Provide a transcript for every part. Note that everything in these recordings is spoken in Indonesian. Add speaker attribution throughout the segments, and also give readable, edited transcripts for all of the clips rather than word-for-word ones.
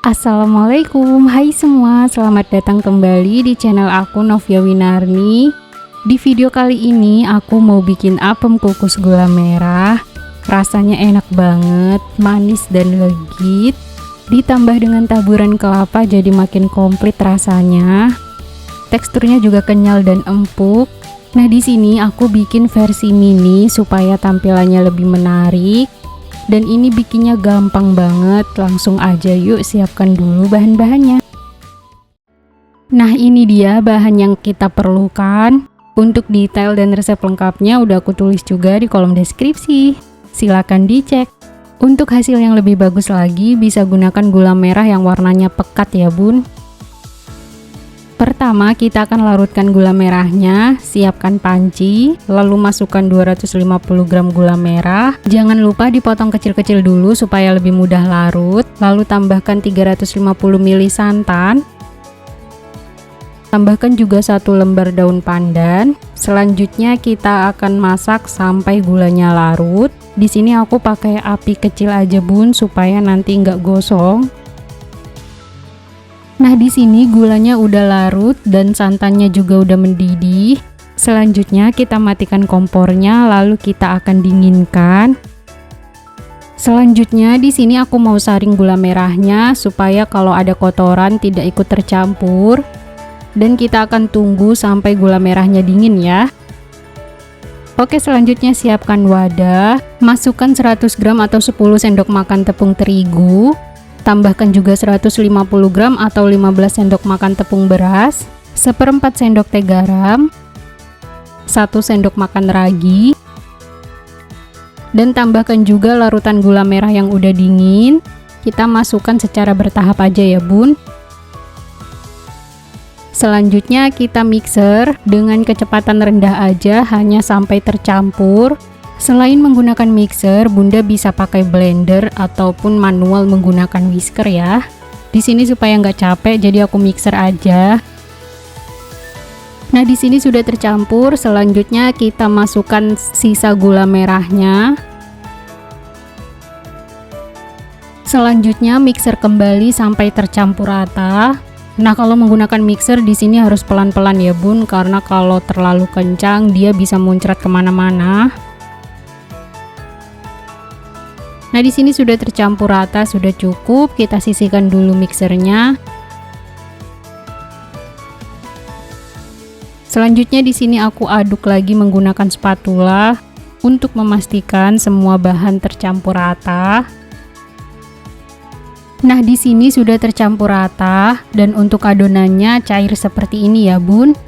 Speaker 1: Assalamualaikum, hai semua, selamat datang kembali di channel aku Novia Winarni. Di video kali ini aku mau bikin apem kukus gula merah. Rasanya enak banget, manis dan legit. Ditambah dengan taburan kelapa jadi makin komplit rasanya. Teksturnya juga kenyal dan empuk. Nah, di sini aku bikin versi mini supaya tampilannya lebih menarik. Dan ini bikinnya gampang banget, langsung aja yuk siapkan dulu bahan-bahannya. Nah, ini dia bahan yang kita perlukan. Untuk detail dan resep lengkapnya udah aku tulis juga di kolom deskripsi. Silahkan dicek. Untuk hasil yang lebih bagus lagi bisa gunakan gula merah yang warnanya pekat ya bun. Pertama kita akan larutkan gula merahnya, siapkan panci, lalu masukkan 250 gram gula merah. Jangan lupa dipotong kecil-kecil dulu supaya lebih mudah larut. Lalu tambahkan 350 ml santan. Tambahkan juga 1 lembar daun pandan. Selanjutnya kita akan masak sampai gulanya larut. Di sini aku pakai api kecil aja bun supaya nanti nggak gosong. Nah, di sini gulanya udah larut dan santannya juga udah mendidih. Selanjutnya kita matikan kompornya lalu kita akan dinginkan. Selanjutnya di sini aku mau saring gula merahnya supaya kalau ada kotoran tidak ikut tercampur. Dan kita akan tunggu sampai gula merahnya dingin ya. Oke, selanjutnya siapkan wadah. Masukkan 100 gram atau 10 sendok makan tepung terigu. Tambahkan juga 150 gram atau 15 sendok makan tepung beras, 1/4 sendok teh garam, 1 sendok makan ragi, dan tambahkan juga larutan gula merah yang udah dingin. Kita masukkan secara bertahap aja ya bun. Selanjutnya kita mixer dengan kecepatan rendah aja, hanya sampai tercampur. Selain menggunakan mixer, Bunda bisa pakai blender ataupun manual menggunakan whisker ya. Di sini supaya nggak capek, jadi aku mixer aja. Nah, di sini sudah tercampur. Selanjutnya kita masukkan sisa gula merahnya. Selanjutnya mixer kembali sampai tercampur rata. Nah, kalau menggunakan mixer di sini harus pelan-pelan ya bun, karena kalau terlalu kencang dia bisa muncrat kemana-mana. Nah, di sini sudah tercampur rata, sudah cukup. Kita sisihkan dulu mixernya. Selanjutnya di sini aku aduk lagi menggunakan spatula untuk memastikan semua bahan tercampur rata. Nah, di sini sudah tercampur rata dan untuk adonannya cair seperti ini ya, bun.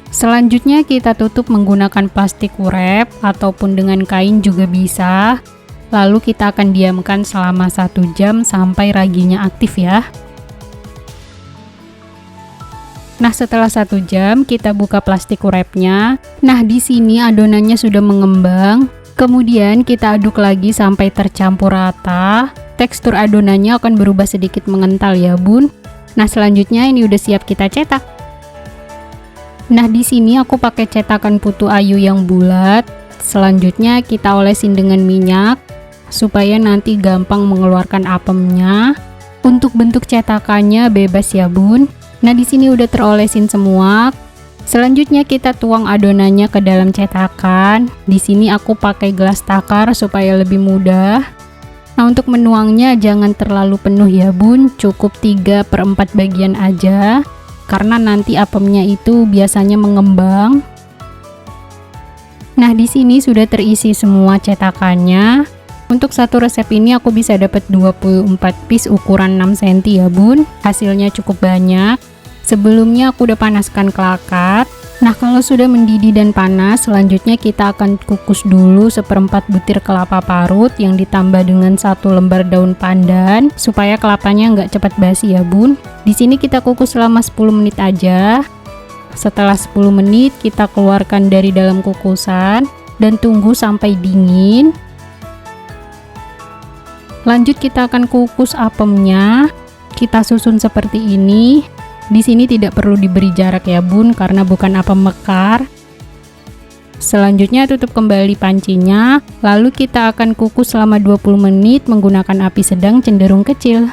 Speaker 1: Selanjutnya kita tutup menggunakan plastik wrap ataupun dengan kain juga bisa. Lalu kita akan diamkan selama 1 jam sampai raginya aktif ya. Nah, setelah 1 jam kita buka plastik wrapnya. Nah, di sini adonannya sudah mengembang. Kemudian kita aduk lagi sampai tercampur rata. Tekstur adonannya akan berubah sedikit mengental ya bun. Nah, selanjutnya ini udah siap kita cetak. Nah, di sini aku pakai cetakan putu ayu yang bulat. Selanjutnya kita olesin dengan minyak supaya nanti gampang mengeluarkan apemnya. Untuk bentuk cetakannya bebas ya bun. Nah, di sini udah terolesin semua. Selanjutnya kita tuang adonannya ke dalam cetakan. Di sini aku pakai gelas takar supaya lebih mudah. Nah, untuk menuangnya jangan terlalu penuh ya bun, cukup 3/4 bagian aja. Karena nanti apemnya itu biasanya mengembang. Nah, di sini sudah terisi semua cetakannya. Untuk satu resep ini aku bisa dapat 24 piece ukuran 6 cm ya bun. Hasilnya cukup banyak. Sebelumnya aku udah panaskan kelakat. Nah, kalau sudah mendidih dan panas, selanjutnya kita akan kukus dulu 1/4 butir kelapa parut yang ditambah dengan 1 lembar daun pandan supaya kelapanya nggak cepat basi ya bun. Di sini kita kukus selama 10 menit aja. Setelah 10 menit kita keluarkan dari dalam kukusan dan tunggu sampai dingin. Lanjut kita akan kukus apemnya. Kita susun seperti ini. Di sini tidak perlu diberi jarak ya bun, karena bukan apem mekar. Selanjutnya tutup kembali pancinya, lalu kita akan kukus selama 20 menit menggunakan api sedang cenderung kecil.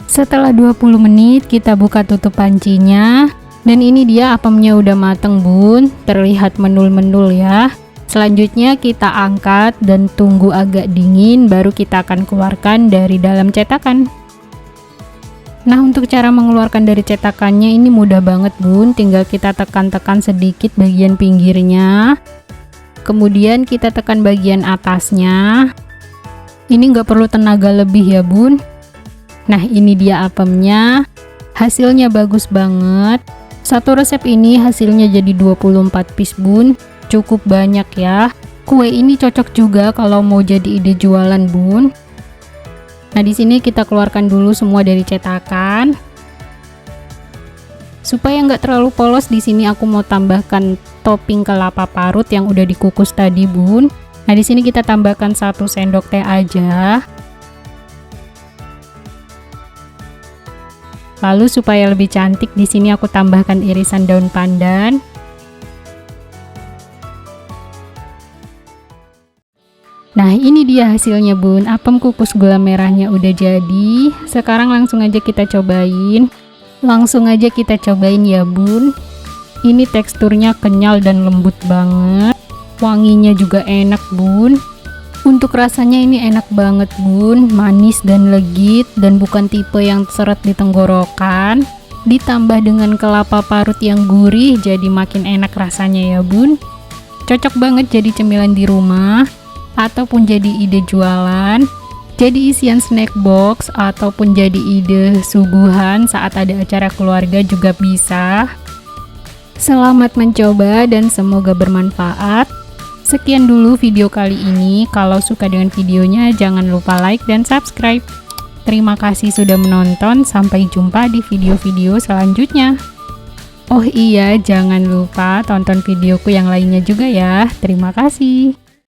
Speaker 1: Setelah 20 menit kita buka tutup pancinya, dan ini dia apemnya udah mateng bun, terlihat menul-menul ya. Selanjutnya kita angkat dan tunggu agak dingin, baru kita akan keluarkan dari dalam cetakan. Nah, untuk cara mengeluarkan dari cetakannya ini mudah banget bun, tinggal kita tekan-tekan sedikit bagian pinggirnya, kemudian kita tekan bagian atasnya. Ini nggak perlu tenaga lebih ya bun. Nah, ini dia apemnya, hasilnya bagus banget. Satu resep ini hasilnya jadi 24 piece bun, cukup banyak ya. Kue ini cocok juga kalau mau jadi ide jualan bun. Nah, di sini kita keluarkan dulu semua dari cetakan. Supaya nggak terlalu polos, di sini aku mau tambahkan topping kelapa parut yang udah dikukus tadi, bun. Nah, di sini kita tambahkan 1 sendok teh aja. Lalu supaya lebih cantik, di sini aku tambahkan irisan daun pandan. Nah, ini dia hasilnya bun, apem kukus gula merahnya udah jadi. Sekarang langsung aja kita cobain. Langsung aja kita cobain ya bun. Ini teksturnya kenyal dan lembut banget. Wanginya juga enak bun. Untuk rasanya ini enak banget bun, manis dan legit dan bukan tipe yang seret di tenggorokan. Ditambah dengan kelapa parut yang gurih, jadi makin enak rasanya ya bun. Cocok banget jadi cemilan di rumah, ataupun jadi ide jualan, jadi isian snack box, ataupun jadi ide suguhan saat ada acara keluarga juga bisa. Selamat mencoba dan semoga bermanfaat. Sekian dulu video kali ini. Kalau suka dengan videonya jangan lupa like dan subscribe. Terima kasih sudah menonton, sampai jumpa di video-video selanjutnya. Oh iya, jangan lupa tonton videoku yang lainnya juga ya. Terima kasih.